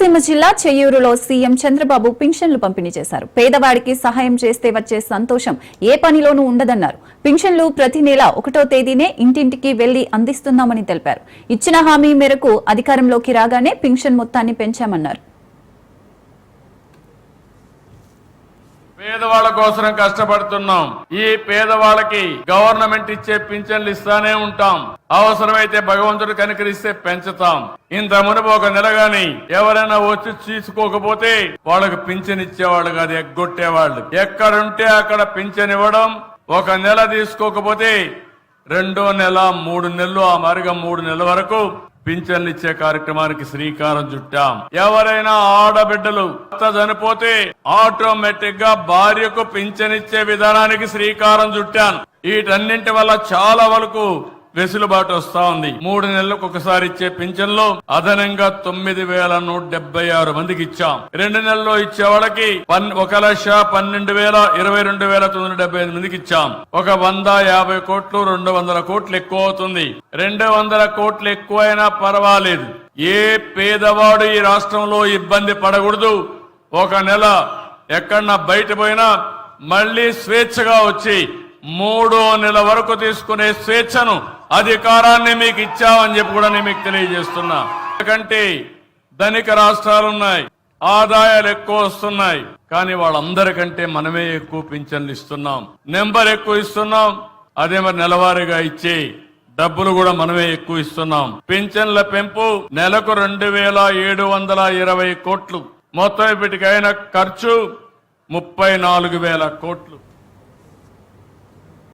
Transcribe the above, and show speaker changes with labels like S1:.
S1: కోనసీమ జిల్లా చెయ్యూరులో సీఎం చంద్రబాబు పింఛన్లు పంపిణీ చేశారు. పేదవాడికి సహాయం చేస్తే వచ్చే సంతోషం ఏ పనిలోనూ ఉండదన్నారు. పింఛన్లు ప్రతి నెల 1వ తేదీనే ఇంటింటికి వెళ్లి అందిస్తున్నామని తెలిపారు. ఇచ్చిన హామీ మేరకు అధికారంలోకి రాగానే పింఛన్ మొత్తాన్ని పెంచామన్నారు.
S2: పేదవాళ్ళ కోసం కష్టపడుతున్నాం. ఈ పేదవాళ్ళకి గవర్నమెంట్ ఇచ్చే పింఛన్లు ఇస్తానే ఉంటాం. అవసరమైతే భగవంతుడు కనికరిస్తే పెంచుతాం. ఇంత మునుపు ఒక నెల గాని ఎవరైనా వచ్చి తీసుకోకపోతే వాళ్ళకి పింఛన్ ఇచ్చేవాళ్ళు కాదు, ఎగ్గొట్టేవాళ్ళు. ఎక్కడుంటే అక్కడ పింఛన్ ఇవ్వడం. ఒక నెల తీసుకోకపోతే 2వ నెల 3 నెలలు, ఆ మరిగా 3 నెలల వరకు పింఛన్లు ఇచ్చే కార్యక్రమానికి శ్రీకారం చుట్టాం. ఎవరైనా ఆడబిడ్డలు చనిపోతే ఆటోమేటిక్ గా భార్యకు పింఛన్ ఇచ్చే విధానానికి శ్రీకారం చుట్టాను. వీటన్నింటి వల్ల చాలా వరకు వెసులుబాటు వస్తా ఉంది. 3 నెలలకు ఒకసారి ఇచ్చే పింఛన్లో అదనంగా 9,176 మందికి ఇచ్చాం. 2 నెలల్లో ఇచ్చే వాళ్ళకి 1,12,22,975 మందికి ఇచ్చాం. ఒక 150 కోట్లు 200 కోట్లు ఎక్కువ అవుతుంది. 200 కోట్లు ఎక్కువైనా పర్వాలేదు. ఏ పేదవాడు ఈ రాష్ట్రంలో ఇబ్బంది పడకూడదు. ఒక నెల ఎక్కడన్నా బయట పోయినా మళ్లీ స్వేచ్ఛగా వచ్చి 3వ నెల వరకు తీసుకునే స్వేచ్ఛను, అధికారాన్ని మీకు ఇచ్చామని చెప్పి కూడా నేను మీకు తెలియజేస్తున్నా. ఎందుకంటే ధనిక రాష్ట్రాలున్నాయి, ఆదాయాలు ఎక్కువ వస్తున్నాయి, కానీ వాళ్ళందరికంటే మనమే ఎక్కువ పింఛన్లు ఇస్తున్నాం. నెంబర్ ఎక్కువ ఇస్తున్నాం. అదే మరి నెలవారీగా ఇచ్చే డబ్బులు కూడా మనమే ఎక్కువ ఇస్తున్నాం. పింఛన్ల పెంపు నెలకు 2,720 కోట్లు. మొత్తం ఇప్పటికైన ఖర్చు 34,000 కోట్లు.